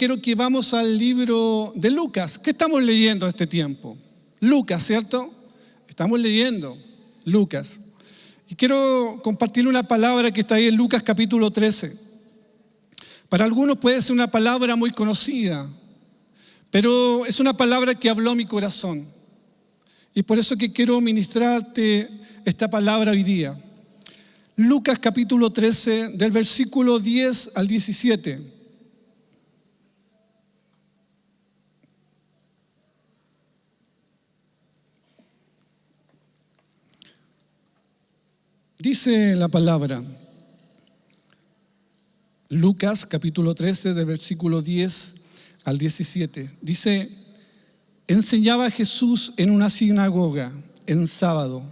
quiero que vamos al libro de Lucas. ¿Qué estamos leyendo en este tiempo? Lucas, ¿cierto? Estamos leyendo Lucas. Y quiero compartir una palabra que está ahí en Lucas capítulo 13. Para algunos puede ser una palabra muy conocida, pero es una palabra que habló mi corazón. Y por eso que quiero ministrarte esta palabra hoy día. Lucas capítulo 13, del versículo 10 al 17. Dice la palabra, Lucas capítulo 13, del versículo 10 al 17. Dice, enseñaba Jesús en una sinagoga en sábado.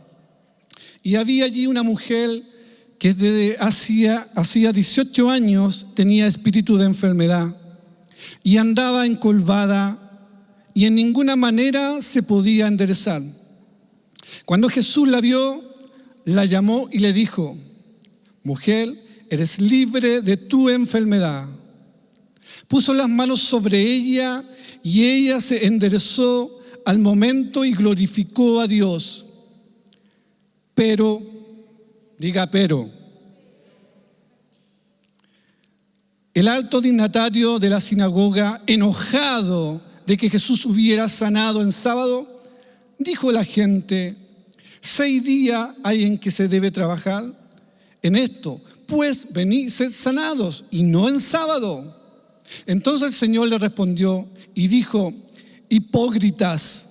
Y había allí una mujer que desde hacía 18 años tenía espíritu de enfermedad y andaba encorvada y en ninguna manera se podía enderezar. Cuando Jesús la vio, la llamó y le dijo, mujer, eres libre de tu enfermedad. Puso las manos sobre ella y ella se enderezó al momento y glorificó a Dios. Pero, diga pero, el alto dignatario de la sinagoga, enojado de que Jesús hubiera sanado en sábado, dijo a la gente, 6 días hay en que se debe trabajar en esto, pues venid sed sanados y no en sábado. Entonces el Señor le respondió y dijo, hipócritas,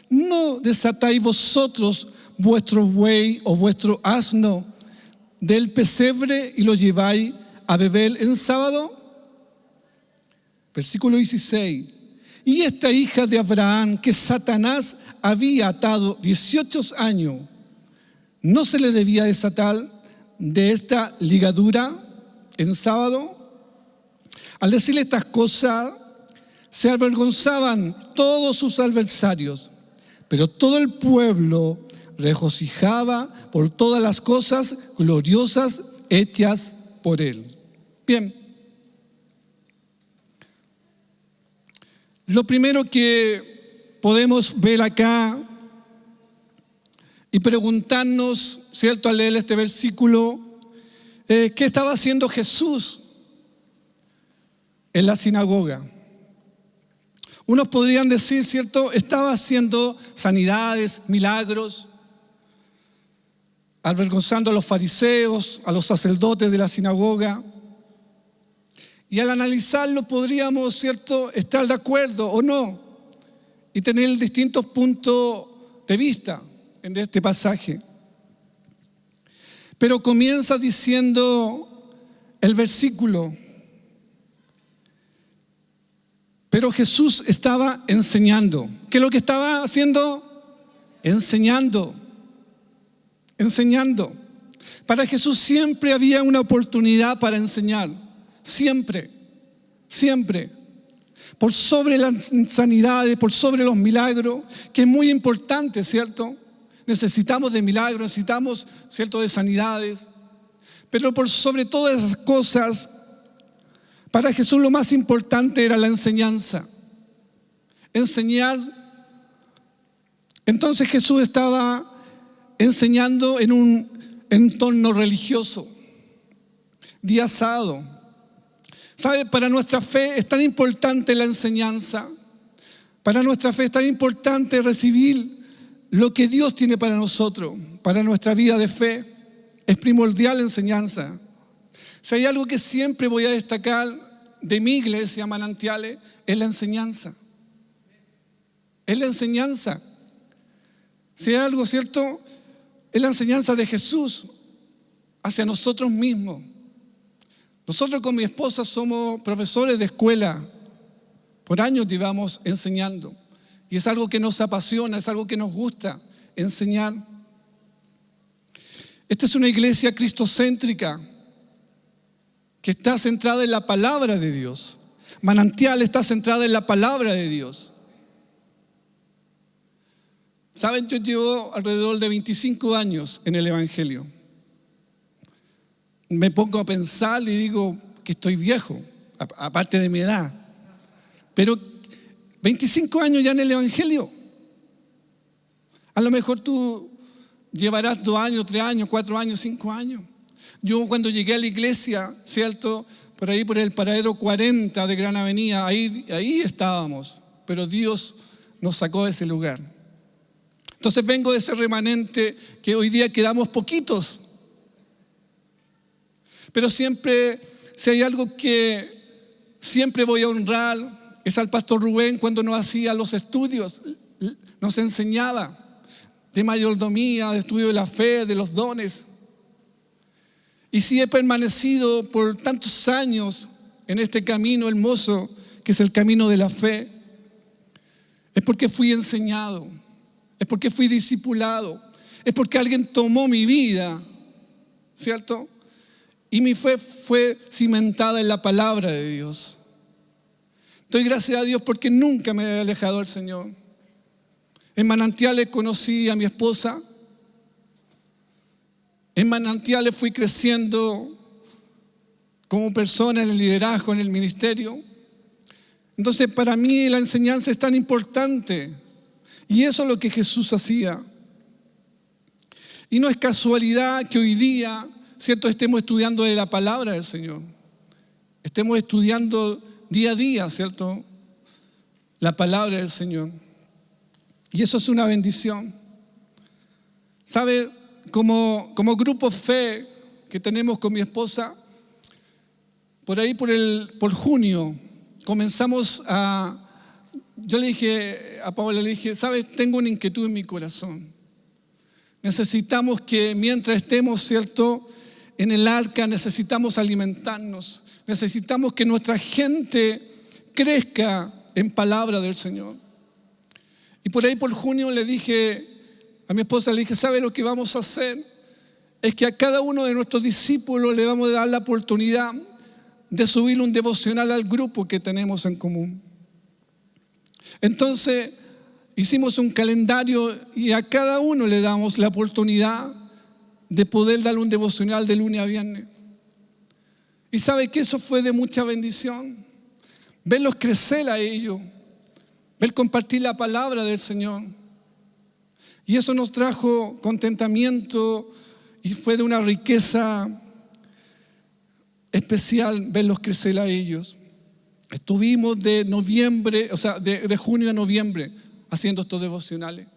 ¿no desatáis vosotros vuestro buey o vuestro asno del pesebre y lo lleváis a beber en sábado? Versículo 16. Y esta hija de Abraham que Satanás había atado 18 años, ¿no se le debía desatar de esta ligadura en sábado? Al decirle estas cosas, se avergonzaban todos sus adversarios, pero todo el pueblo regocijaba por todas las cosas gloriosas hechas por él. Bien. Lo primero que podemos ver acá y preguntarnos, ¿cierto?, al leer este versículo, ¿qué estaba haciendo Jesús en la sinagoga? Unos podrían decir, ¿cierto?, estaba haciendo sanidades, milagros, avergonzando a los fariseos, a los sacerdotes de la sinagoga. Y al analizarlo podríamos, ¿cierto?, estar de acuerdo o no y tener distintos puntos de vista en este pasaje. Pero comienza diciendo el versículo, pero Jesús estaba enseñando. ¿Qué es lo que estaba haciendo? Enseñando. Para Jesús siempre había una oportunidad para enseñar. Siempre. Por sobre las sanidades, por sobre los milagros, que es muy importante, ¿cierto? Necesitamos de milagros, necesitamos, ¿cierto?, de sanidades. Pero por sobre todas esas cosas, para Jesús lo más importante era la enseñanza. Enseñar. Entonces Jesús estaba enseñando en un entorno religioso, día sábado. ¿Sabe? Para nuestra fe es tan importante la enseñanza. Para nuestra fe es tan importante recibir lo que Dios tiene para nosotros, para nuestra vida de fe. Es primordial la enseñanza. Si hay algo que siempre voy a destacar de mi iglesia, Manantiales, es la enseñanza. Es la enseñanza. Si hay algo, ¿cierto?, es la enseñanza de Jesús hacia nosotros mismos. Nosotros con mi esposa somos profesores de escuela. Por años llevamos enseñando. Y es algo que nos apasiona, es algo que nos gusta enseñar. Esta es una iglesia cristocéntrica que está centrada en la palabra de Dios. Manantial está centrada en la palabra de Dios. Saben, yo llevo alrededor de 25 años en el Evangelio. Me pongo a pensar y digo que estoy viejo, aparte de mi edad. pero 25 años ya en el Evangelio. A lo mejor tú llevarás 2 años, 3 años, 4 años, 5 años. Yo cuando llegué a la iglesia, ¿cierto? Por ahí por el paradero 40 de Gran Avenida, ahí estábamos, pero Dios nos sacó de ese lugar. Entonces vengo de ese remanente que hoy día quedamos poquitos. Pero siempre, si hay algo que siempre voy a honrar, es al pastor Rubén cuando nos hacía los estudios, nos enseñaba de mayordomía, de estudio de la fe, de los dones. Y si he permanecido por tantos años en este camino hermoso que es el camino de la fe, es porque fui enseñado, es porque fui discipulado, es porque alguien tomó mi vida, ¿cierto? Y mi fe fue cimentada en la palabra de Dios. Doy gracias a Dios porque nunca me he alejado del Señor. En Manantiales conocí a mi esposa. En Manantiales fui creciendo como persona en el liderazgo, en el ministerio. Entonces para mí la enseñanza es tan importante. Y eso es lo que Jesús hacía. Y no es casualidad que hoy día, ¿cierto?, estemos estudiando de la palabra del Señor. Estemos estudiando día a día, ¿cierto?, la palabra del Señor. Y eso es una bendición. ¿Sabe? Como grupo fe que tenemos con mi esposa, por ahí por junio, comenzamos yo le dije a Paola, ¿sabes? Tengo una inquietud en mi corazón. Necesitamos que mientras estemos, ¿cierto?, en el arca, necesitamos alimentarnos. Necesitamos que nuestra gente crezca en palabra del Señor. Y por ahí por junio le dije a mi esposa, ¿sabe lo que vamos a hacer? Es que a cada uno de nuestros discípulos le vamos a dar la oportunidad de subir un devocional al grupo que tenemos en común. Entonces hicimos un calendario y a cada uno le damos la oportunidad de poder darle un devocional de lunes a viernes. Y sabe que eso fue de mucha bendición. Verlos crecer a ellos, ver compartir la palabra del Señor. Y eso nos trajo contentamiento y fue de una riqueza especial verlos crecer a ellos. Estuvimos de junio a noviembre haciendo estos devocionales.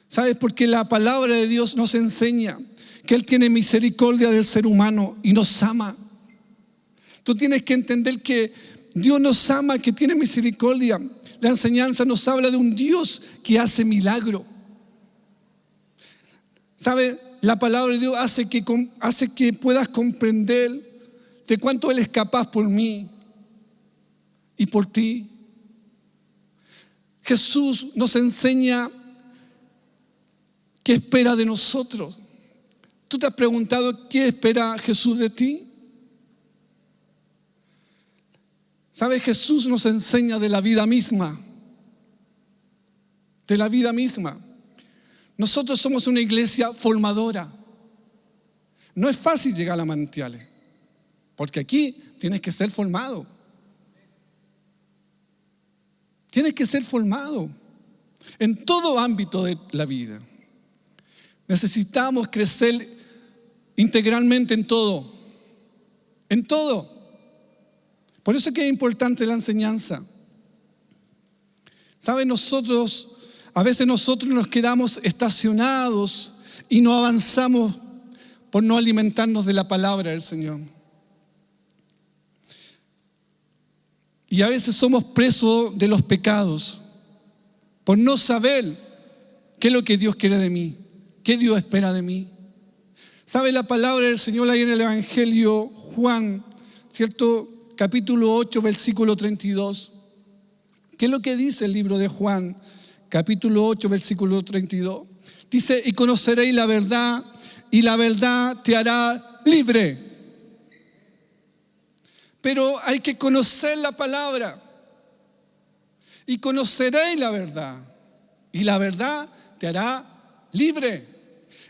¿Sabes? Porque la palabra de Dios nos enseña que Él tiene misericordia del ser humano y nos ama. Tú tienes que entender que Dios nos ama, que tiene misericordia. La enseñanza nos habla de un Dios que hace milagro. ¿Sabes? La palabra de Dios hace que puedas comprender de cuánto Él es capaz por mí y por ti. Jesús nos enseña qué espera de nosotros. ¿Tú te has preguntado qué espera Jesús de ti? ¿Sabes? Jesús nos enseña de la vida misma. De la vida misma. Nosotros somos una iglesia formadora. No es fácil llegar a Manantiales, porque aquí tienes que ser formado. Tienes que ser formado en todo ámbito de la vida. Necesitamos crecer integralmente en todo. En todo. Por eso es que es importante la enseñanza. ¿Saben? A veces nosotros nos quedamos estacionados y no avanzamos por no alimentarnos de la palabra del Señor. Y a veces somos presos de los pecados por no saber qué es lo que Dios quiere de mí, qué Dios espera de mí. ¿Sabe? La palabra del Señor ahí en el Evangelio Juan, ¿cierto? Capítulo 8, versículo 32. ¿Qué es lo que dice el libro de Juan? Capítulo 8, versículo 32. Dice, y conoceréis la verdad, y la verdad te hará libre. Pero hay que conocer la palabra. Y conoceréis la verdad, y la verdad te hará libre.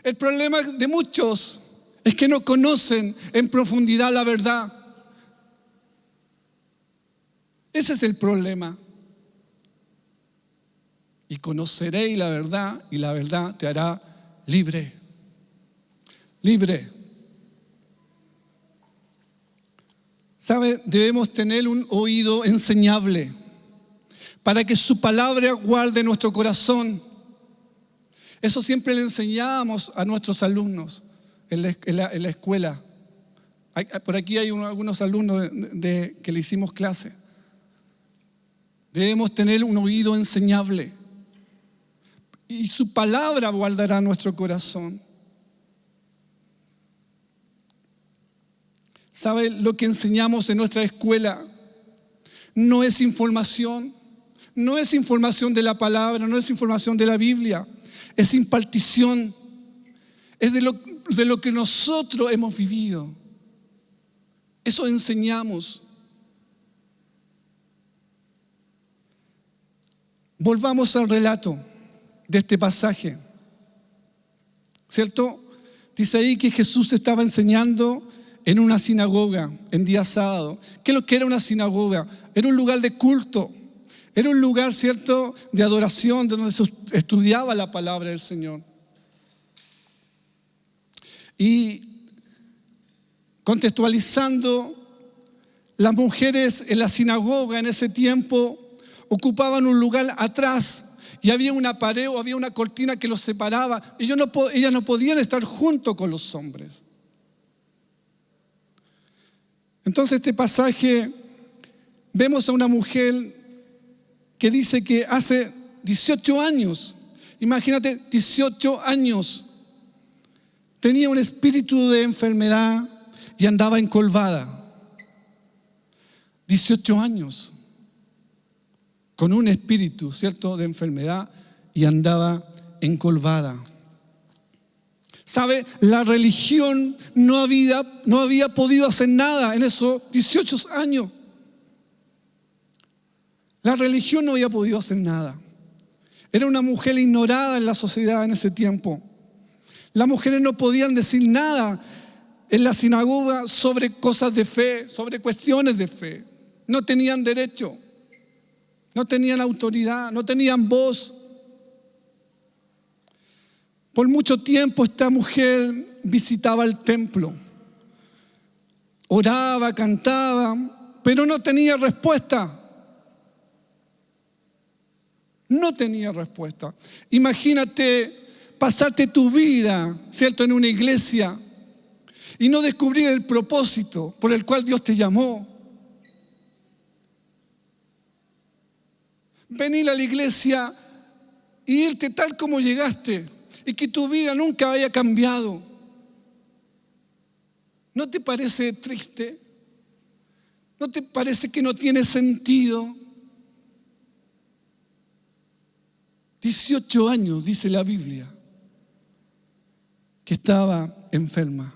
El problema de muchos es que no conocen en profundidad la verdad. Ese es el problema. Y conoceréis la verdad, y la verdad te hará libre. Libre. ¿Sabe? Debemos tener un oído enseñable para que su palabra guarde nuestro corazón. Eso siempre le enseñábamos a nuestros alumnos en la escuela. Por aquí hay algunos alumnos que le hicimos clase. Debemos tener un oído enseñable y su palabra guardará nuestro corazón. ¿Sabe? Lo que enseñamos en nuestra escuela no es información de la palabra, no es información de la Biblia, es impartición, es de lo que nosotros hemos vivido. Eso enseñamos. Volvamos al relato de este pasaje, ¿cierto? Dice ahí que Jesús estaba enseñando en una sinagoga en día sábado. ¿Qué es lo que era una sinagoga? Era un lugar de culto, era un lugar, ¿cierto?, de adoración, donde se estudiaba la palabra del Señor. Y contextualizando, las mujeres en la sinagoga en ese tiempo ocupaban un lugar atrás y había una pared o había una cortina que los separaba. Ellas no podían estar junto con los hombres. Entonces este pasaje vemos a una mujer que dice que hace 18 años, imagínate, 18 años, tenía un espíritu de enfermedad y andaba encolvada. 18 años, con un espíritu, ¿cierto?, de enfermedad y andaba encolvada. ¿Sabe? La religión no había podido hacer nada en esos 18 años. La religión no había podido hacer nada. Era una mujer ignorada en la sociedad en ese tiempo. Las mujeres no podían decir nada en la sinagoga sobre cosas de fe, sobre cuestiones de fe. No tenían derecho, no tenían autoridad, no tenían voz. Por mucho tiempo esta mujer visitaba el templo, oraba, cantaba, pero no tenía respuesta. No tenía respuesta. Imagínate pasarte tu vida, ¿cierto?, en una iglesia y no descubrir el propósito por el cual Dios te llamó. Venir a la iglesia y irte tal como llegaste y que tu vida nunca haya cambiado. ¿No te parece triste? ¿No te parece que no tiene sentido? 18 años, dice la Biblia, que estaba enferma.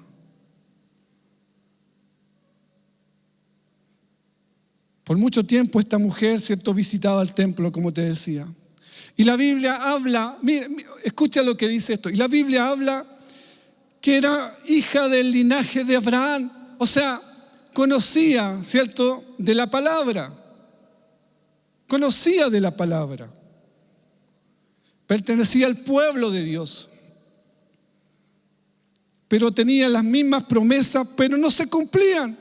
Por mucho tiempo esta mujer, ¿cierto?, visitaba el templo, como te decía. Y la Biblia habla, mira, escucha lo que dice esto. Y la Biblia habla que era hija del linaje de Abraham. O sea, conocía, ¿cierto?, de la palabra. Conocía de la palabra. Pertenecía al pueblo de Dios. Pero tenía las mismas promesas, pero no se cumplían.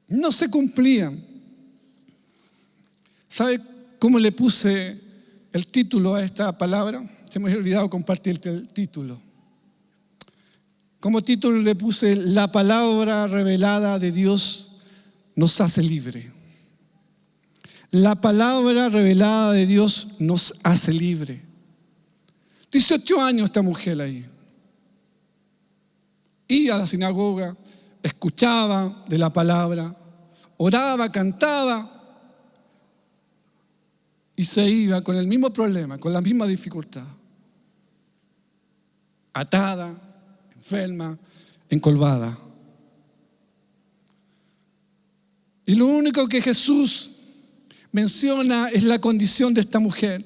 No se cumplían. ¿Sabe cómo le puse el título a esta palabra? Se me había olvidado compartir el título. Como título le puse: la palabra revelada de Dios nos hace libre. La palabra revelada de Dios nos hace libre. 18 años esta mujer ahí. Iba a la sinagoga, escuchaba de la palabra, oraba, cantaba y se iba con el mismo problema, con la misma dificultad. Atada, enferma, encolvada. Y lo único que Jesús menciona es la condición de esta mujer.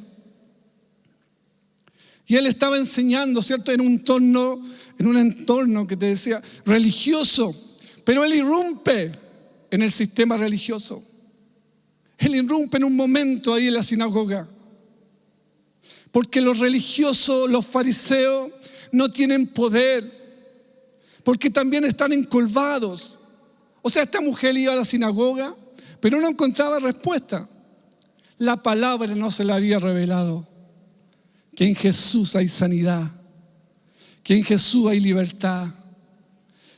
Y él estaba enseñando, ¿cierto?, en un entorno que te decía religioso, pero él irrumpe en el sistema religioso. Él irrumpe en un momento ahí en la sinagoga. Porque los religiosos, los fariseos, no tienen poder. Porque también están encolvados. O sea, esta mujer iba a la sinagoga, pero no encontraba respuesta. La palabra no se le había revelado. Que en Jesús hay sanidad. Que en Jesús hay libertad.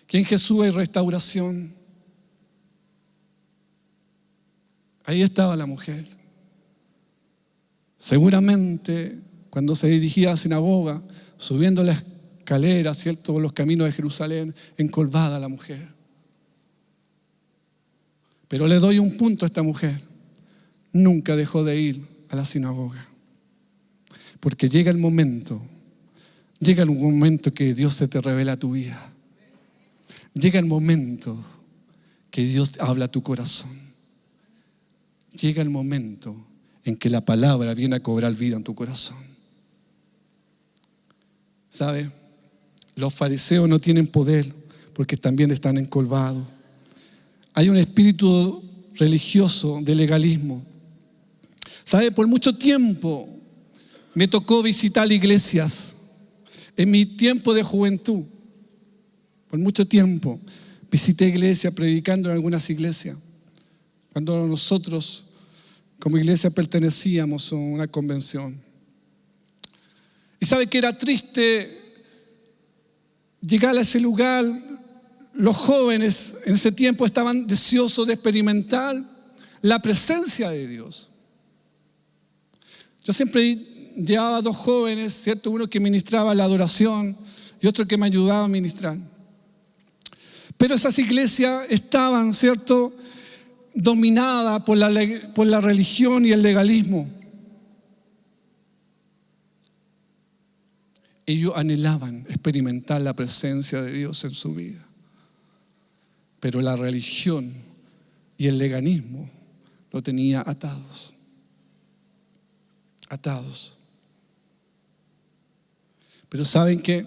Que en Jesús hay restauración. Ahí estaba la mujer. Seguramente cuando se dirigía a la sinagoga, subiendo la escalera, ¿cierto?, por los caminos de Jerusalén, encolvada la mujer. Pero le doy un punto a esta mujer. Nunca dejó de ir a la sinagoga. Porque llega el momento que Dios se te revela a tu vida. Llega el momento que Dios habla a tu corazón. Llega el momento en que la palabra viene a cobrar vida en tu corazón. ¿Sabe? Los fariseos no tienen poder porque también están encolvados. Hay un espíritu religioso de legalismo. ¿Sabe? Por mucho tiempo me tocó visitar iglesias. En mi tiempo de juventud, por mucho tiempo, visité iglesias, predicando en algunas iglesias. Cuando nosotros como iglesia pertenecíamos a una convención. Y sabe que era triste llegar a ese lugar. Los jóvenes en ese tiempo estaban deseosos de experimentar la presencia de Dios. Yo siempre llevaba dos jóvenes, ¿cierto? Uno que ministraba la adoración y otro que me ayudaba a ministrar. Pero esas iglesias estaban, ¿cierto?, dominadas por la religión y el legalismo. Ellos anhelaban experimentar la presencia de Dios en su vida. Pero la religión y el legalismo lo tenía atados. Atados. Pero ¿saben qué?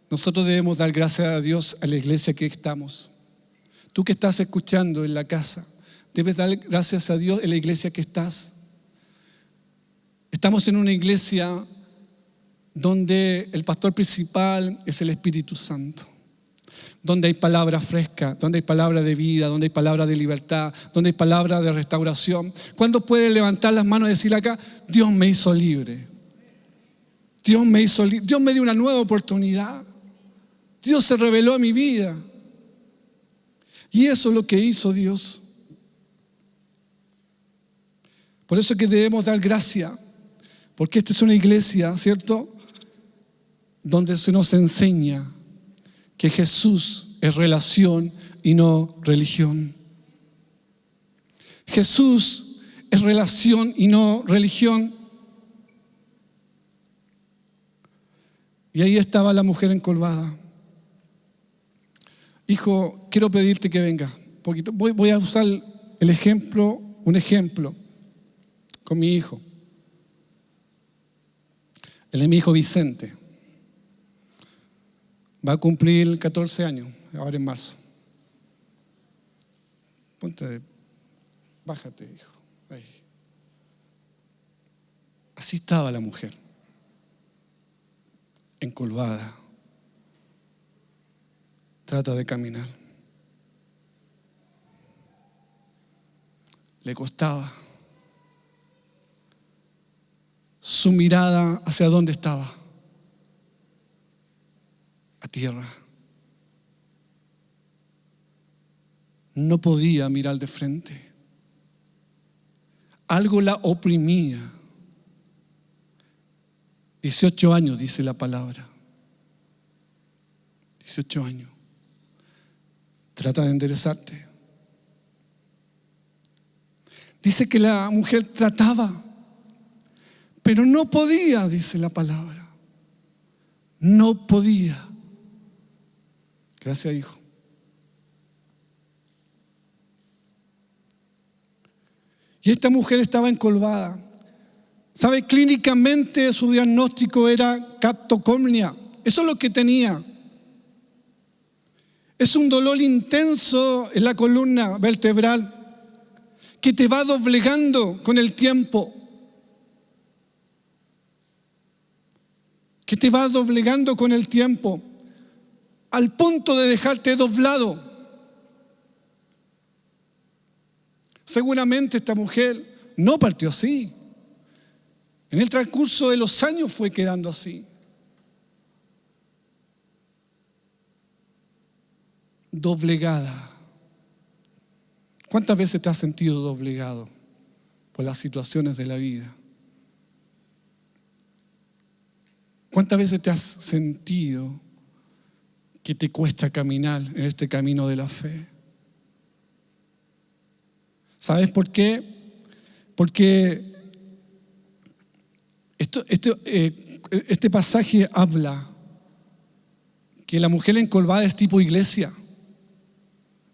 Nosotros debemos dar gracias a Dios a la iglesia que estamos. Tú que estás escuchando en la casa, debes dar gracias a Dios en la iglesia que estás. Estamos en una iglesia donde el pastor principal es el Espíritu Santo. Donde hay palabra fresca, donde hay palabra de vida, donde hay palabra de libertad, donde hay palabra de restauración. ¿Cuándo puedes levantar las manos y decir acá, Dios me hizo libre? Dios me hizo libre. Dios me dio una nueva oportunidad. Dios se reveló a mi vida. Y eso es lo que hizo Dios. Por eso es que debemos dar gracia. Porque esta es una iglesia, ¿cierto?, donde se nos enseña que Jesús es relación y no religión. Jesús es relación y no religión. Y ahí estaba la mujer encolvada. Hijo, quiero pedirte que venga un poquito. Voy a usar un ejemplo con mi hijo. Él es mi hijo Vicente. Va a cumplir 14 años, ahora en marzo. Bájate, hijo. Ahí. Así estaba la mujer, encolvada. Trata de caminar. Le costaba. Su mirada, ¿hacia dónde estaba? A tierra. No podía mirar de frente. Algo la oprimía. 18 años dice la palabra. 18 años. Trata de enderezarte. Dice que la mujer trataba, pero no podía, dice la palabra. No podía. Gracias, hijo. Y esta mujer estaba encolvada. ¿Sabe? Clínicamente su diagnóstico era captocomnia. Eso es lo que tenía. Es un dolor intenso en la columna vertebral que te va doblegando con el tiempo. Que te va doblegando con el tiempo al punto de dejarte doblado. Seguramente esta mujer no partió así. En el transcurso de los años fue quedando así. Doblegada. ¿Cuántas veces te has sentido doblegado por las situaciones de la vida? ¿Cuántas veces te has sentido que te cuesta caminar en este camino de la fe? ¿Sabes por qué? Porque este pasaje habla que la mujer encorvada es tipo iglesia.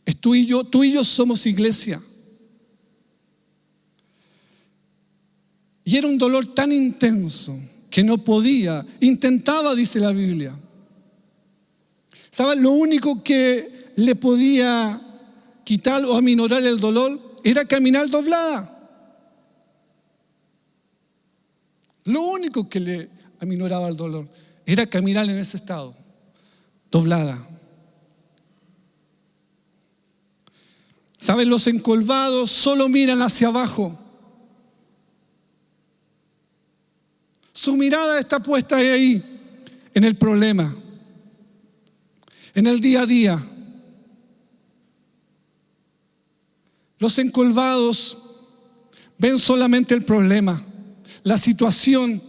Es tú y yo somos iglesia. Y era un dolor tan intenso que no podía, intentaba, dice la Biblia. ¿Sabes? Lo único que le podía quitar o aminorar el dolor era caminar doblada. Lo único que le aminoraba el dolor era caminar en ese estado, doblada. ¿Sabes? Los encorvados solo miran hacia abajo. Su mirada está puesta ahí, en el problema, en el día a día. Los encorvados ven solamente el problema, la situación.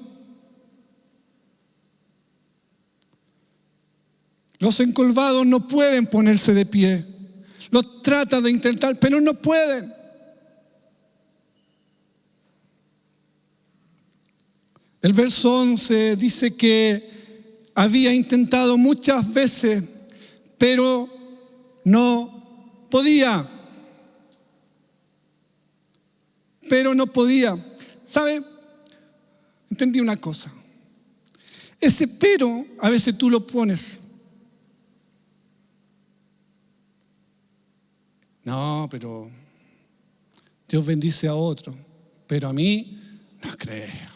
Los encorvados no pueden ponerse de pie. Lo tratan de intentar, pero no pueden. El verso 11 dice que había intentado muchas veces, pero no podía. Pero no podía. ¿Sabe? Entendí una cosa. Ese pero a veces tú lo pones. No, pero Dios bendice a otro, pero a mí no creo.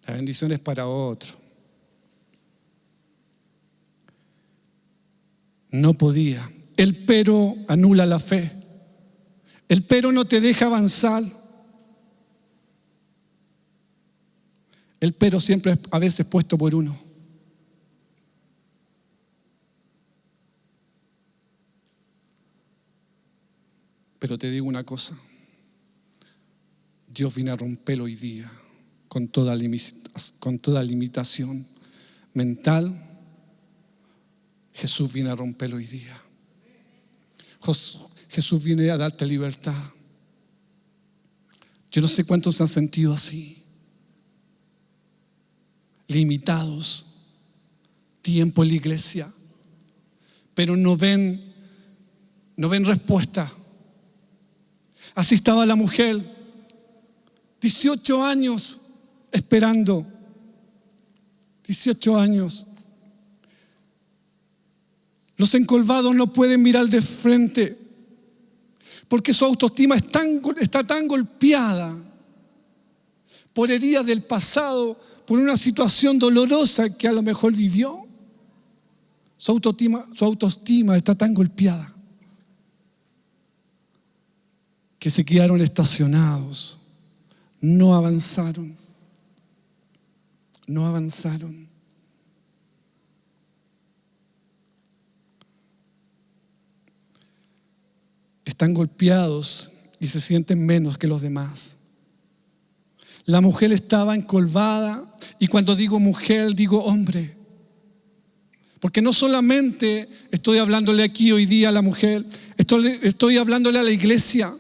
La bendición es para otro. No podía. El pero anula la fe. El pero no te deja avanzar. El pero siempre es a veces puesto por uno. Pero te digo una cosa. Dios viene a romperlo hoy día con toda limitación mental. Jesús viene a romperlo hoy día. Jesús viene a darte libertad. Yo no sé cuántos se han sentido así, limitados, tiempo en la iglesia, pero no ven respuesta. Así estaba la mujer, 18 años esperando, 18 años. Los encorvados no pueden mirar de frente porque su autoestima está tan golpeada por heridas del pasado, por una situación dolorosa que a lo mejor vivió. Su autoestima está tan golpeada que se quedaron estacionados, no avanzaron. Están golpeados y se sienten menos que los demás. La mujer estaba encorvada, y cuando digo mujer, digo hombre. Porque no solamente estoy hablándole aquí hoy día a la mujer, estoy hablándole a la iglesia.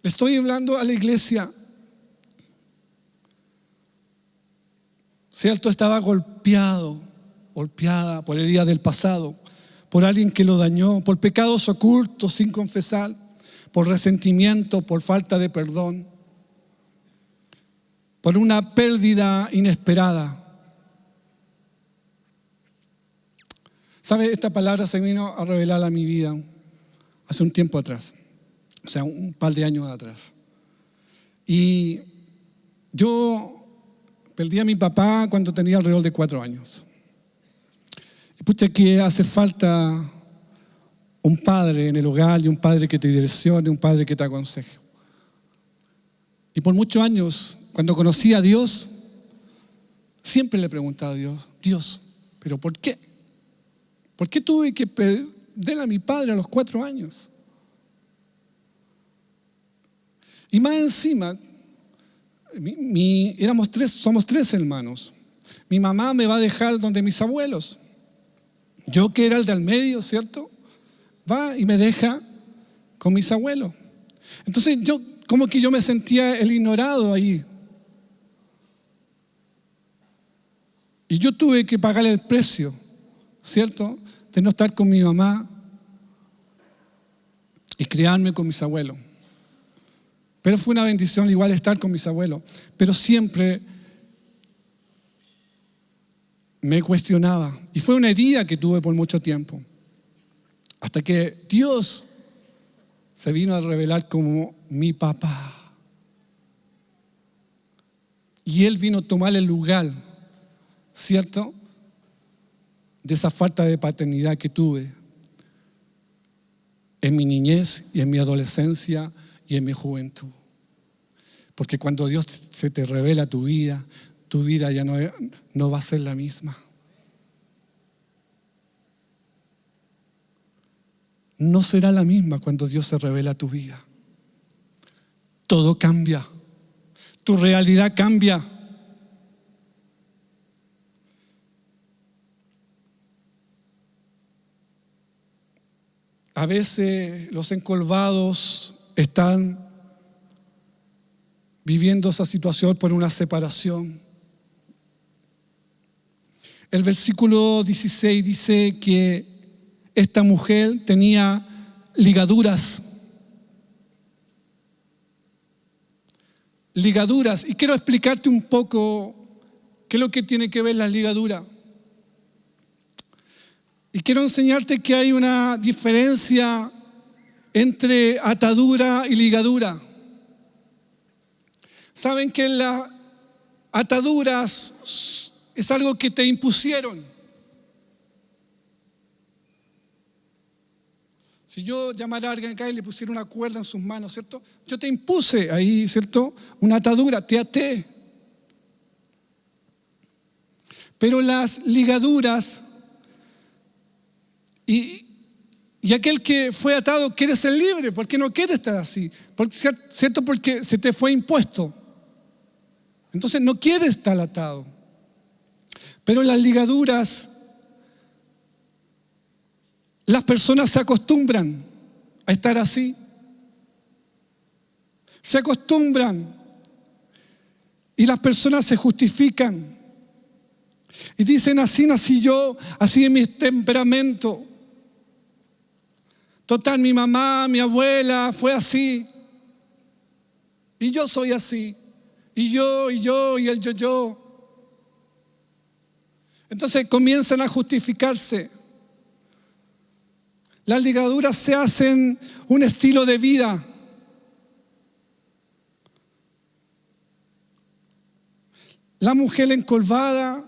Estoy hablando a la iglesia. Cierto, estaba golpeada por heridas del pasado, por alguien que lo dañó, por pecados ocultos sin confesar, por resentimiento, por falta de perdón, por una pérdida inesperada. ¿Sabe? Esta palabra se vino a revelar a mi vida hace un tiempo atrás, o sea, un par de años atrás. Y yo perdí a mi papá cuando tenía alrededor de 4 años. Y pucha que hace falta un padre en el hogar y un padre que te direccione, un padre que te aconseje. Y por muchos años, cuando conocí a Dios, siempre le preguntaba a Dios, Dios, ¿pero por qué? ¿Por qué tuve que perder a mi padre a los 4 años? Y más encima, somos 3 hermanos. Mi mamá me va a dejar donde mis abuelos. Yo, que era el del medio, ¿cierto? Va y me deja con mis abuelos. Entonces como que yo me sentía el ignorado ahí. Y yo tuve que pagar el precio, ¿cierto?, de no estar con mi mamá y criarme con mis abuelos. Pero fue una bendición igual estar con mis abuelos. Pero siempre me cuestionaba. Y fue una herida que tuve por mucho tiempo. Hasta que Dios se vino a revelar como mi papá. Y Él vino a tomar el lugar, ¿cierto?, de esa falta de paternidad que tuve en mi niñez y en mi adolescencia y en mi juventud. Porque cuando Dios se te revela tu vida ya no va a ser la misma. No será la misma cuando Dios se revela tu vida. Todo cambia. Tu realidad cambia. A veces los encolvados están viviendo esa situación por una separación. El versículo 16 dice que esta mujer tenía ligaduras. Ligaduras. Y quiero explicarte un poco qué es lo que tiene que ver la ligadura. Y quiero enseñarte que hay una diferencia entre atadura y ligadura. Saben que las ataduras es algo que te impusieron. Si yo llamara a alguien acá y le pusiera una cuerda en sus manos, ¿cierto? Yo te impuse ahí, ¿cierto?, una atadura, te até. Pero las ligaduras y aquel que fue atado quiere ser libre, porque no quiere estar así, ¿cierto? Porque se te fue impuesto. Entonces no quiere estar atado. Pero las ligaduras, las personas se acostumbran a estar así. Se acostumbran y las personas se justifican. Y dicen, así nací yo, así es mi temperamento. Total, mi mamá, mi abuela fue así. Y yo soy así. Y yo, y el yo. Entonces comienzan a justificarse. Las ligaduras se hacen un estilo de vida. La mujer encorvada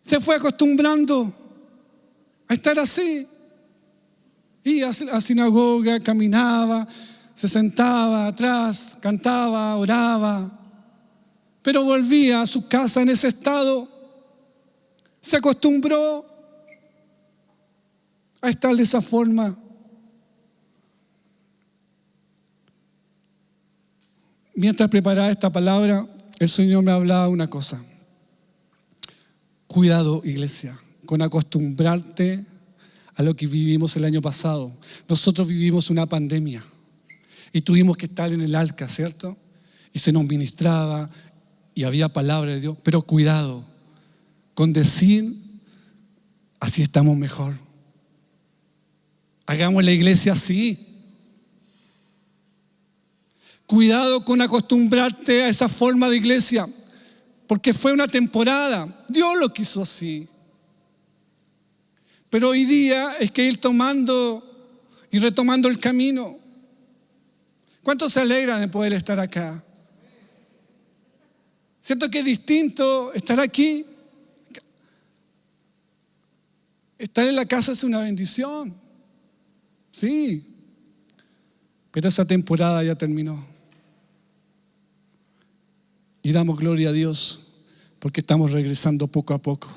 se fue acostumbrando a estar así. Iba a la sinagoga, caminaba, se sentaba atrás, cantaba, oraba, pero volvía a su casa en ese estado. Se acostumbró a estar de esa forma. Mientras preparaba esta palabra, el Señor me hablaba una cosa. Cuidado, iglesia, con acostumbrarte a lo que vivimos el año pasado. Nosotros vivimos una pandemia y tuvimos que estar en el arca, ¿cierto? Y se nos ministraba y había palabra de Dios. Pero cuidado con decir, así estamos mejor. Hagamos la iglesia así. Cuidado con acostumbrarte a esa forma de iglesia, porque fue una temporada. Dios lo quiso así. Pero hoy día es que ir tomando y retomando el camino. ¿Cuántos se alegran de poder estar acá? ¿Cierto que es distinto estar aquí? Estar en la casa es una bendición. Sí. Pero esa temporada ya terminó. Y damos gloria a Dios porque estamos regresando poco a poco.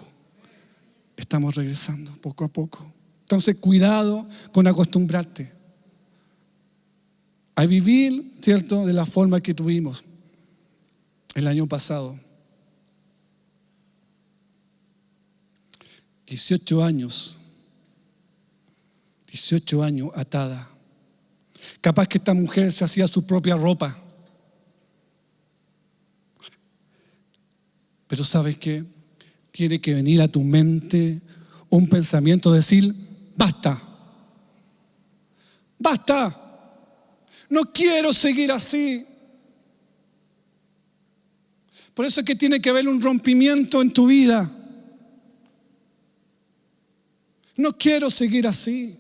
Estamos regresando poco a poco. Entonces, cuidado con acostumbrarte a vivir, ¿cierto?, de la forma que tuvimos el año pasado. 18 años atada. Capaz que esta mujer se hacía su propia ropa. Pero ¿sabes qué? Tiene que venir a tu mente un pensamiento, decir, basta. Basta. No quiero seguir así. Por eso es que tiene que haber un rompimiento en tu vida. No quiero seguir así.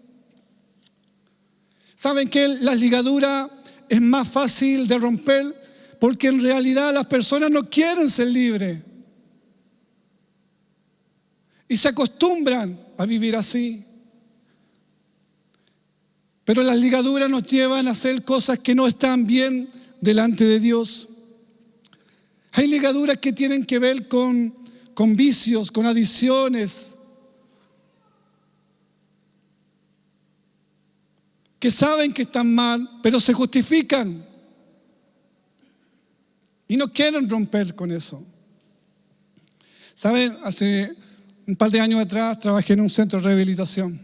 ¿Saben que las ligaduras es más fácil de romper? Porque en realidad las personas no quieren ser libres. Y se acostumbran a vivir así. Pero las ligaduras nos llevan a hacer cosas que no están bien delante de Dios. Hay ligaduras que tienen que ver con vicios, con adicciones, que saben que están mal, pero se justifican y no quieren romper con eso. ¿Saben? Hace un par de años atrás trabajé en un centro de rehabilitación.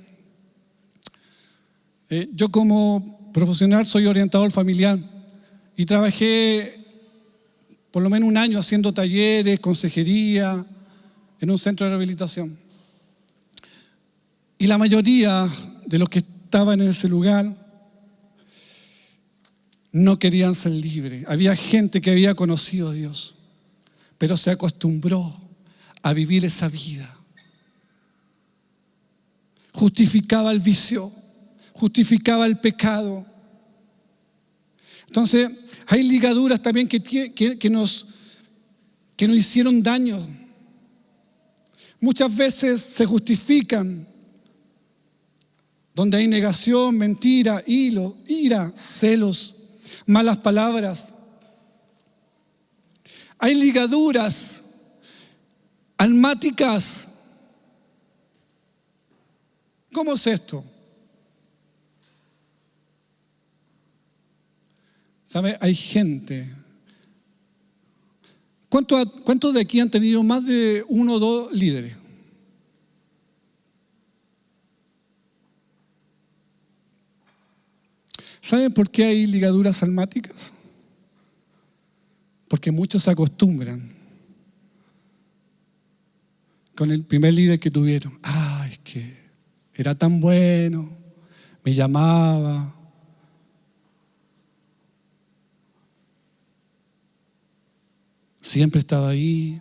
Yo como profesional soy orientador familiar y trabajé por lo menos un año haciendo talleres, consejería en un centro de rehabilitación. Y la mayoría de los que estaban en ese lugar no querían ser libres. Había gente que había conocido a Dios, pero se acostumbró a vivir esa vida. Justificaba el vicio, justificaba el pecado. Entonces, hay ligaduras también que nos hicieron daño. Muchas veces se justifican donde hay negación, mentira, ira, celos, malas palabras. Hay ligaduras almáticas. ¿Cómo es esto? ¿Sabe? Hay gente. ¿Cuántos de aquí han tenido más de uno o dos líderes? ¿Saben por qué hay ligaduras almáticas? Porque muchos se acostumbran con el primer líder que tuvieron. Es que era tan bueno, me llamaba. Siempre estaba ahí.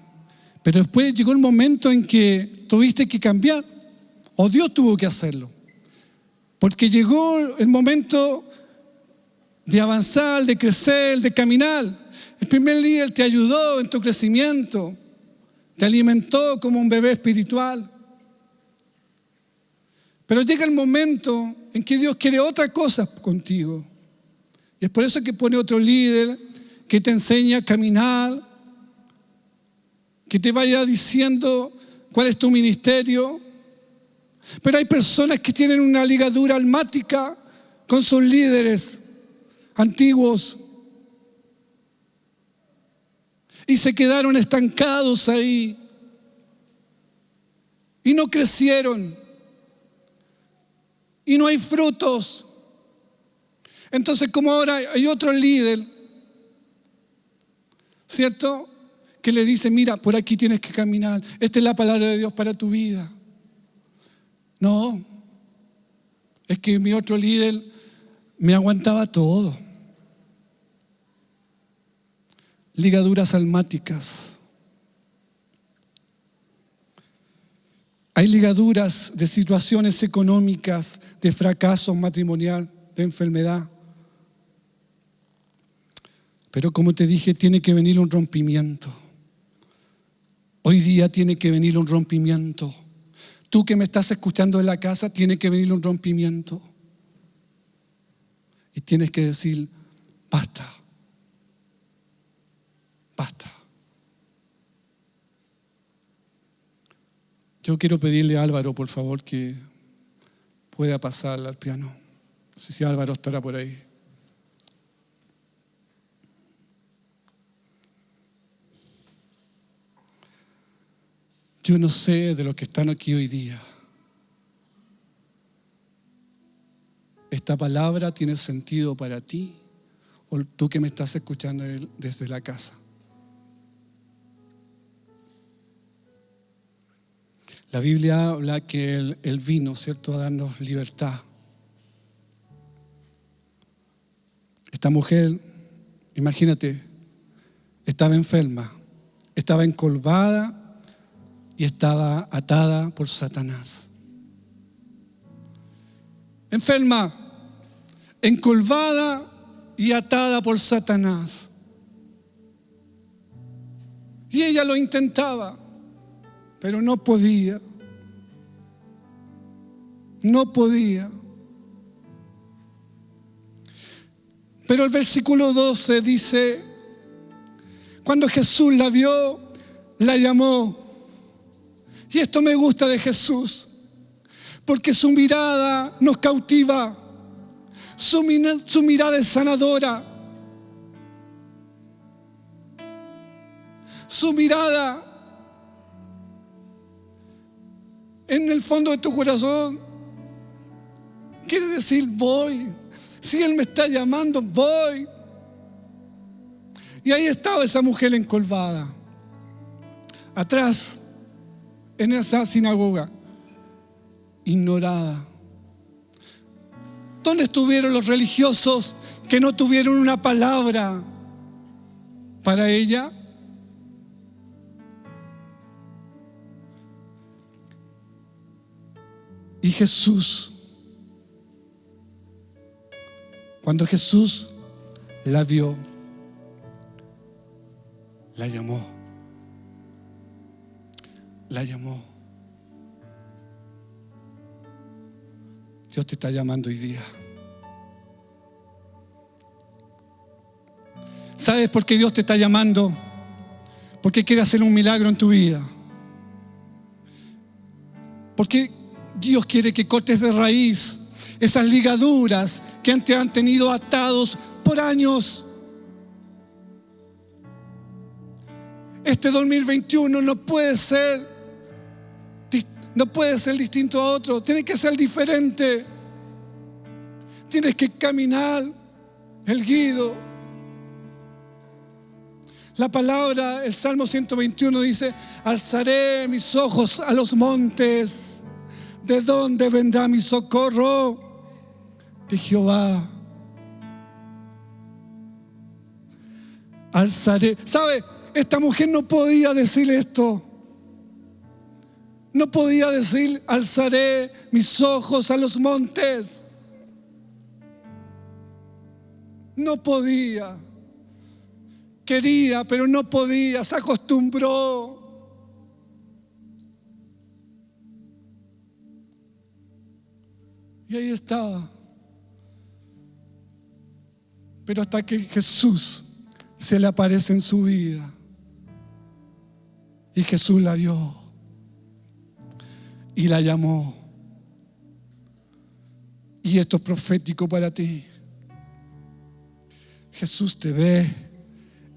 Pero después llegó el momento en que tuviste que cambiar, o Dios tuvo que hacerlo. Porque llegó el momento de avanzar, de crecer, de caminar. El primer líder te ayudó en tu crecimiento, te alimentó como un bebé espiritual. Pero llega el momento en que Dios quiere otra cosa contigo. Y es por eso que pone otro líder que te enseña a caminar, que te vaya diciendo cuál es tu ministerio. Pero hay personas que tienen una ligadura almática con sus líderes antiguos y se quedaron estancados ahí y no crecieron y no hay frutos. Entonces, como ahora hay otro líder, ¿cierto?, que le dice, mira, por aquí tienes que caminar, esta es la palabra de Dios para tu vida. No, es que mi otro líder me aguantaba todo. Ligaduras almáticas. Hay ligaduras de situaciones económicas, de fracaso matrimonial, de enfermedad. Pero como te dije, tiene que venir un rompimiento. Hoy día tiene que venir un rompimiento. Tú que me estás escuchando en la casa, tiene que venir un rompimiento. Y tienes que decir, basta. Basta. Yo quiero pedirle a Álvaro, por favor, que pueda pasar al piano. No sé si Álvaro estará por ahí. Yo no sé de los que están aquí hoy día. ¿Esta palabra tiene sentido para ti o tú que me estás escuchando desde la casa? La Biblia habla que Él vino, ¿cierto?, a darnos libertad. Esta mujer, imagínate, estaba enferma, estaba encorvada y estaba atada por Satanás. Enferma, encorvada y atada por Satanás. Y ella lo intentaba, pero no podía. No podía. Pero el versículo 12 dice, cuando Jesús la vio, la llamó. Y esto me gusta de Jesús, porque su mirada nos cautiva, su mirada es sanadora, su mirada en el fondo de tu corazón quiere decir voy, si Él me está llamando, voy. Y ahí estaba esa mujer encorvada, atrás en esa sinagoga, ignorada. ¿Dónde estuvieron los religiosos que no tuvieron una palabra para ella? Y Jesús, cuando Jesús la vio, la llamó. La llamó. Dios te está llamando hoy día. ¿Sabes por qué Dios te está llamando? Porque quiere hacer un milagro en tu vida. Porque Dios quiere que cortes de raíz esas ligaduras que te han tenido atados por años. Este 2021 no puede ser distinto a otro. Tiene que ser diferente. Tienes que caminar erguido. La palabra, el Salmo 121 dice, alzaré mis ojos a los montes. ¿De dónde vendrá mi socorro? De Jehová. Alzaré. ¿Sabe? Esta mujer no podía decir esto. No podía decir, alzaré mis ojos a los montes. No podía. Quería, pero no podía. Se acostumbró. Y ahí estaba. Pero hasta que Jesús se le aparece en su vida. Y Jesús la vio. Y la llamó. Y esto es profético para ti. Jesús te ve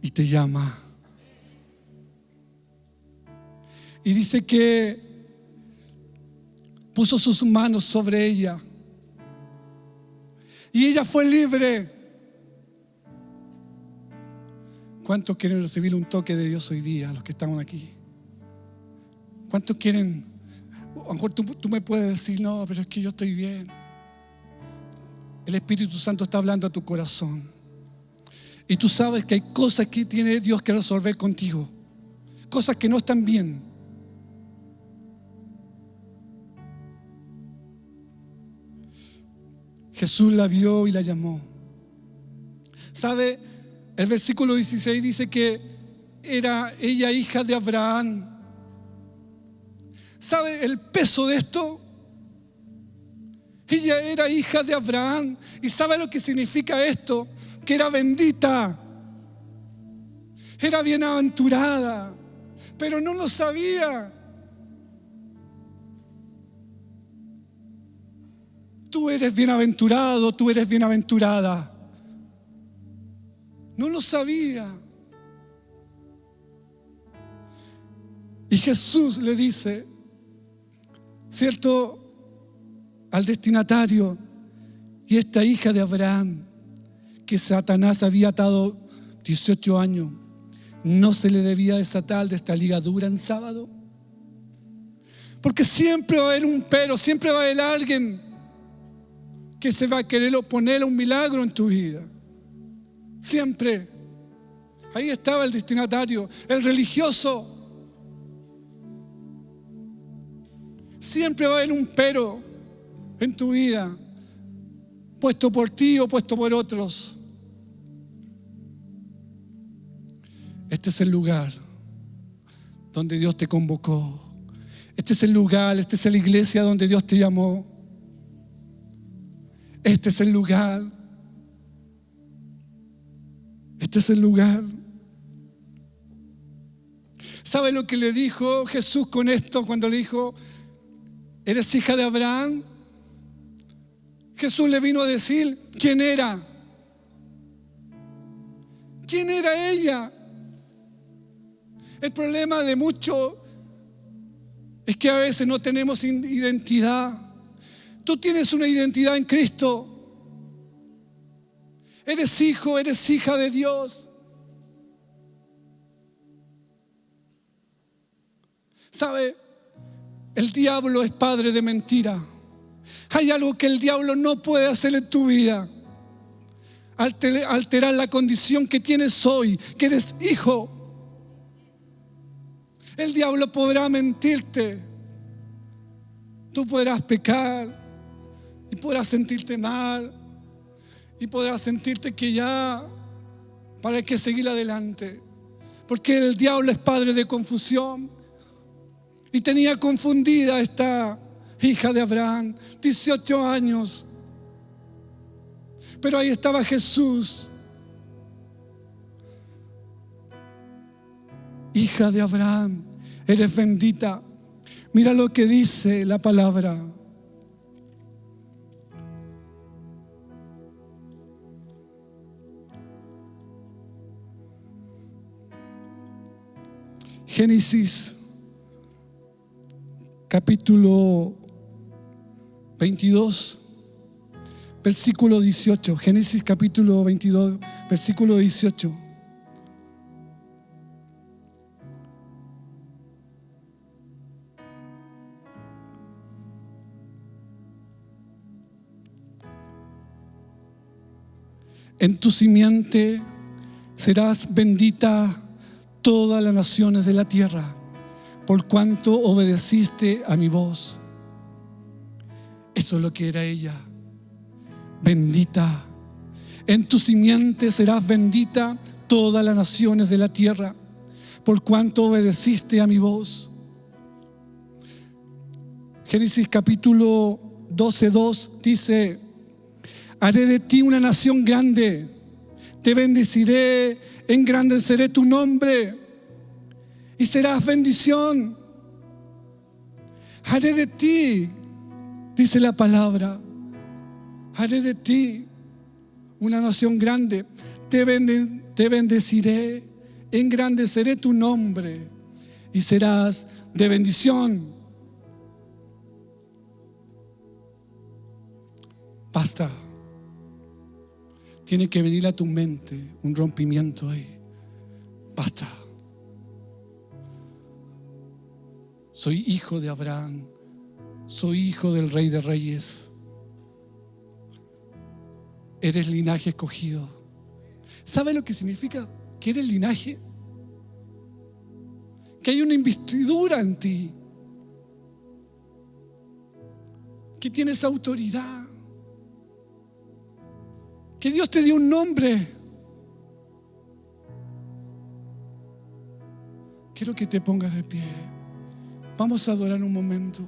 y te llama. Y dice que puso sus manos sobre ella. Y ella fue libre. ¿Cuántos quieren recibir un toque de Dios hoy día, los que estamos aquí? ¿Cuántos quieren? A lo mejor tú me puedes decir, no, pero es que yo estoy bien. El Espíritu Santo está hablando a tu corazón. Y tú sabes que hay cosas que tiene Dios que resolver contigo. Cosas que no están bien. Jesús la vio y la llamó. ¿Sabe? El versículo 16 dice que era ella hija de Abraham. ¿Sabe el peso de esto? Ella era hija de Abraham. ¿Y sabe lo que significa esto? Que era bendita, era bienaventurada, pero no lo sabía. Tú eres bienaventurado, tú eres bienaventurada. No lo sabía. Y Jesús le dice, ¿cierto?, al destinatario: y esta hija de Abraham, que Satanás había atado 18 años, ¿no se le debía desatar de esta ligadura en sábado? Porque siempre va a haber un pero, siempre va a haber alguien que se va a querer oponer a un milagro en tu vida. Siempre. Ahí estaba el destinatario, el religioso. Siempre va a haber un pero en tu vida, puesto por ti o puesto por otros. Este es el lugar donde Dios te convocó. Este es el lugar, esta es la iglesia donde Dios te llamó. Este es el lugar. Este es el lugar. ¿Sabe lo que le dijo Jesús con esto cuando le dijo: ¿eres hija de Abraham? Jesús le vino a decir quién era. ¿Quién era ella? El problema de muchos es que a veces no tenemos identidad. Tú tienes una identidad en Cristo. Eres hijo, eres hija de Dios. ¿Sabe? El diablo es padre de mentira. Hay algo que el diablo no puede hacer en tu vida: alterar la condición que tienes hoy, que eres hijo. El diablo podrá mentirte. Tú podrás pecar y podrás sentirte mal y podrás sentirte que ya para qué seguir adelante, porque el diablo es padre de confusión. Y tenía confundida a esta hija de Abraham, 18 años. Pero ahí estaba Jesús. Hija de Abraham, eres bendita. Mira lo que dice la palabra. Génesis capítulo 22, versículo 18. Génesis capítulo 22, versículo 18. En tu simiente serás bendita todas las naciones de la tierra, por cuanto obedeciste a mi voz. Eso es lo que era ella. Bendita. En tu simiente serás bendita todas las naciones de la tierra, por cuanto obedeciste a mi voz. Génesis capítulo 12:2 dice: haré de ti una nación grande, te bendeciré, engrandeceré tu nombre y serás bendición. Haré de ti, dice la palabra, haré de ti una nación grande, te bendeciré, engrandeceré tu nombre y serás de bendición. Basta. Tiene que venir a tu mente un rompimiento ahí. Basta. Soy hijo de Abraham. Soy hijo del Rey de Reyes. Eres linaje escogido. ¿Sabe lo que significa que eres linaje? Que hay una investidura en ti. Que tienes autoridad. Que Dios te dio un nombre. Quiero que te pongas de pie. Vamos a adorar un momento.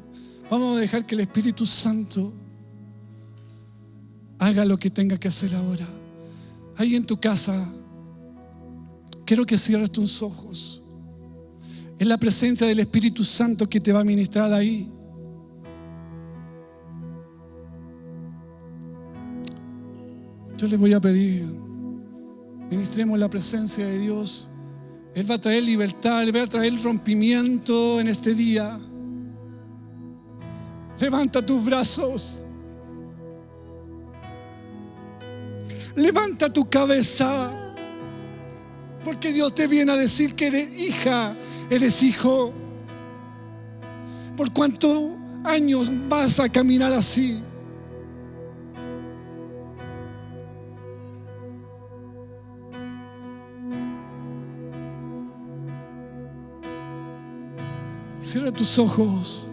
Vamos a dejar que el Espíritu Santo haga lo que tenga que hacer ahora. Ahí en tu casa, quiero que cierres tus ojos. Es la presencia del Espíritu Santo que te va a ministrar ahí. Yo les voy a pedir, ministremos la presencia de Dios. Él va a traer libertad, Él va a traer rompimiento en este día. Levanta tus brazos. Levanta tu cabeza. Porque Dios te viene a decir que eres hija, eres hijo. ¿Por cuántos años vas a caminar así? Cierra tus ojos.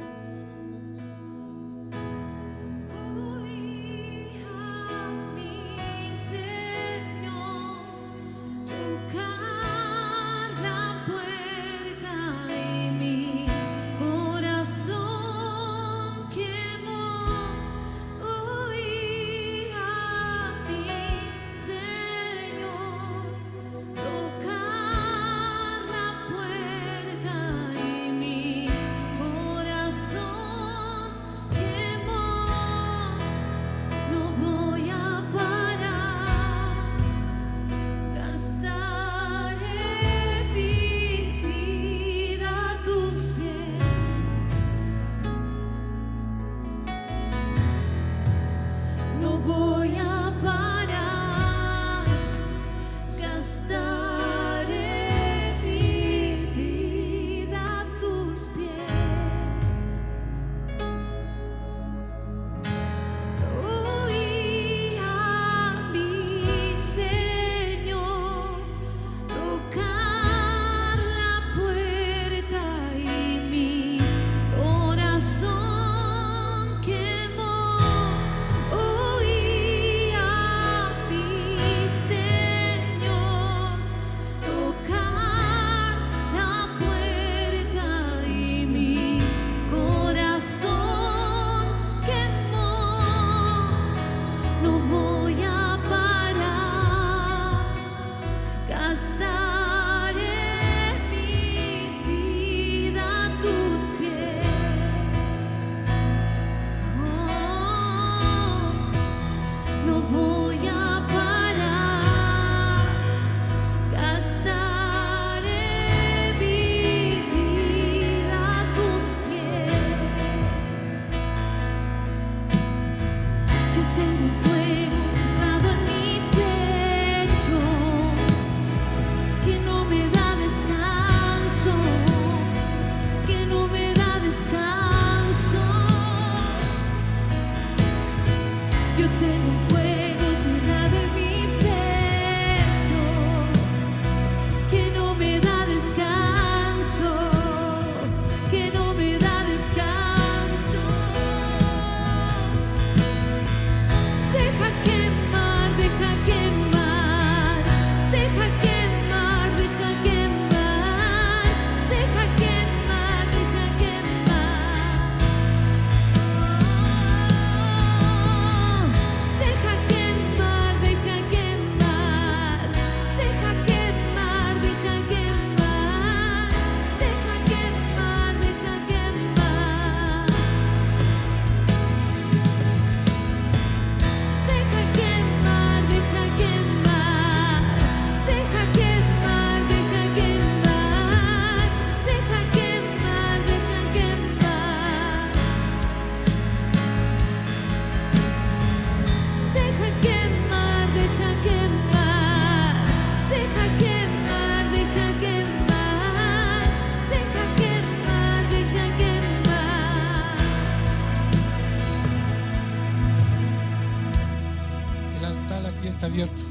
Abierto.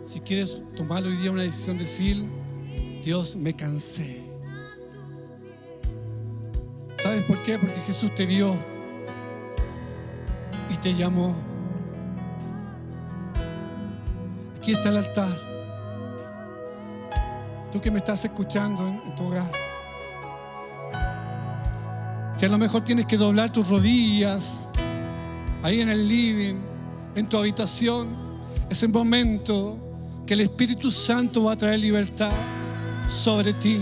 Si quieres tomar hoy día una decisión, decir: Dios, me cansé. ¿Sabes por qué? Porque Jesús te vio y te llamó. Aquí está el altar. Tú que me estás escuchando en tu hogar. Si a lo mejor tienes que doblar tus rodillas ahí en el living, en tu habitación, es el momento que el Espíritu Santo va a traer libertad sobre ti,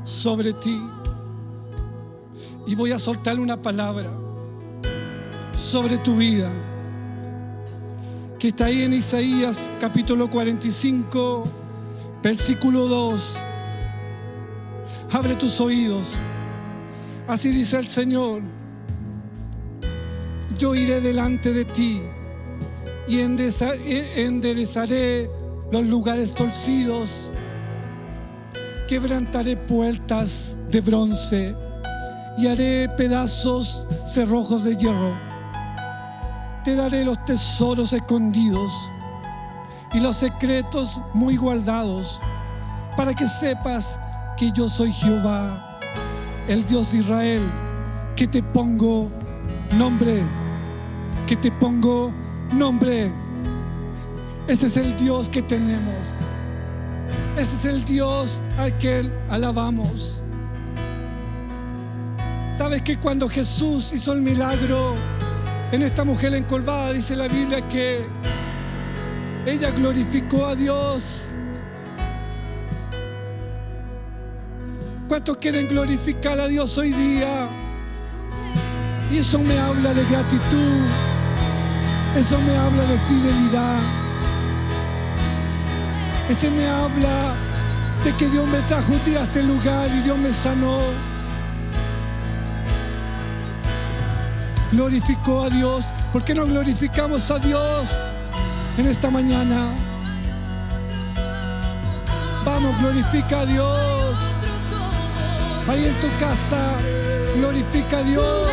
sobre ti. Y voy a soltar una palabra sobre tu vida que está ahí en Isaías capítulo 45, versículo 2. Abre tus oídos. Así dice el Señor: yo iré delante de ti y enderezaré los lugares torcidos, quebrantaré puertas de bronce y haré pedazos cerrojos de hierro. Te daré los tesoros escondidos y los secretos muy guardados, para que sepas que yo soy Jehová, el Dios de Israel, que te pongo nombre, que te pongo nombre. Ese es el Dios que tenemos. Ese es el Dios al que alabamos. ¿Sabes que cuando Jesús hizo el milagro en esta mujer encorvada, dice la Biblia que ella glorificó a Dios? ¿Cuántos quieren glorificar a Dios hoy día? Y eso me habla de gratitud, eso me habla de fidelidad, ese me habla de que Dios me trajo un día a este lugar y Dios me sanó. Glorificó a Dios. ¿Por qué no glorificamos a Dios en esta mañana? Vamos, glorifica a Dios. Ahí en tu casa, glorifica a Dios.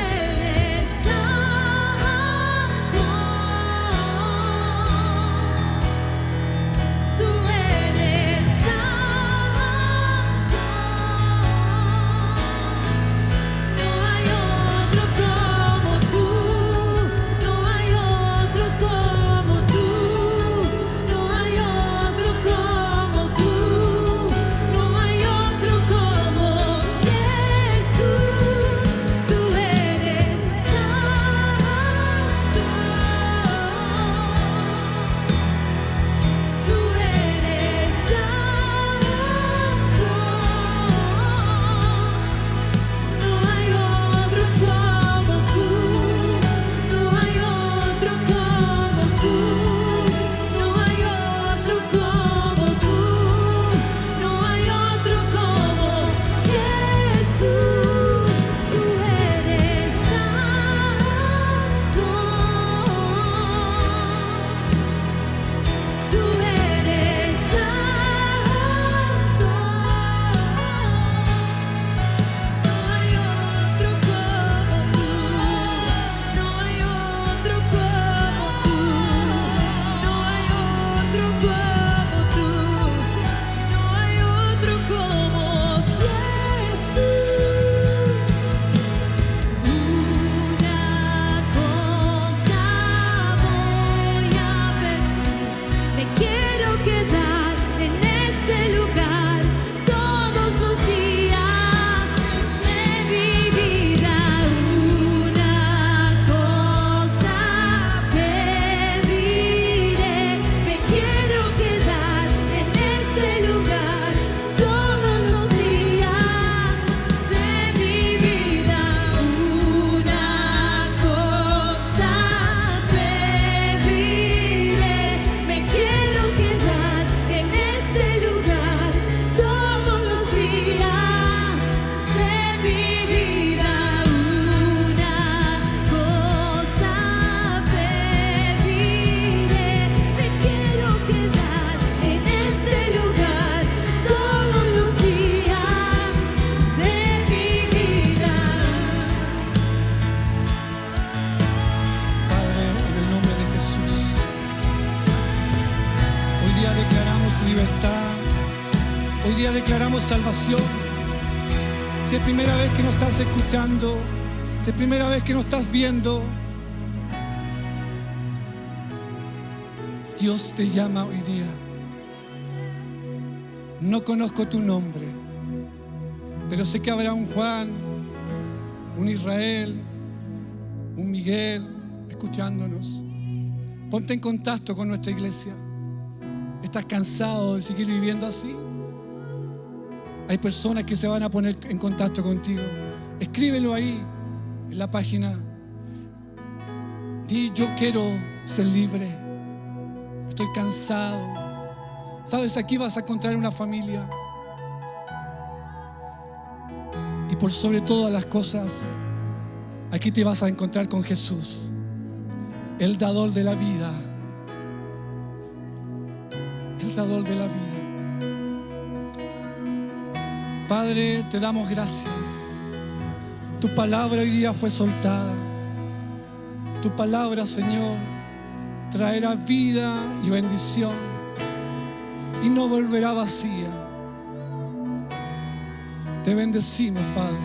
Declaramos salvación. Si es primera vez que nos estás escuchando, si es primera vez que nos estás viendo, Dios te llama hoy día. No conozco tu nombre, pero sé que habrá un Juan, un Israel, un Miguel escuchándonos. Ponte en contacto con nuestra iglesia. ¿Estás cansado de seguir viviendo así? Hay personas que se van a poner en contacto contigo. Escríbelo ahí en la página. Di: yo quiero ser libre. Estoy cansado. Sabes, aquí vas a encontrar una familia. Y por sobre todas las cosas, aquí te vas a encontrar con Jesús, el dador de la vida. El dador de la vida. Padre, te damos gracias. Tu palabra hoy día fue soltada. Tu palabra, Señor, traerá vida y bendición y no volverá vacía. Te bendecimos, Padre.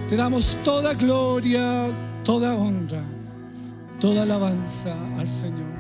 Te damos toda gloria, toda honra, toda alabanza al Señor.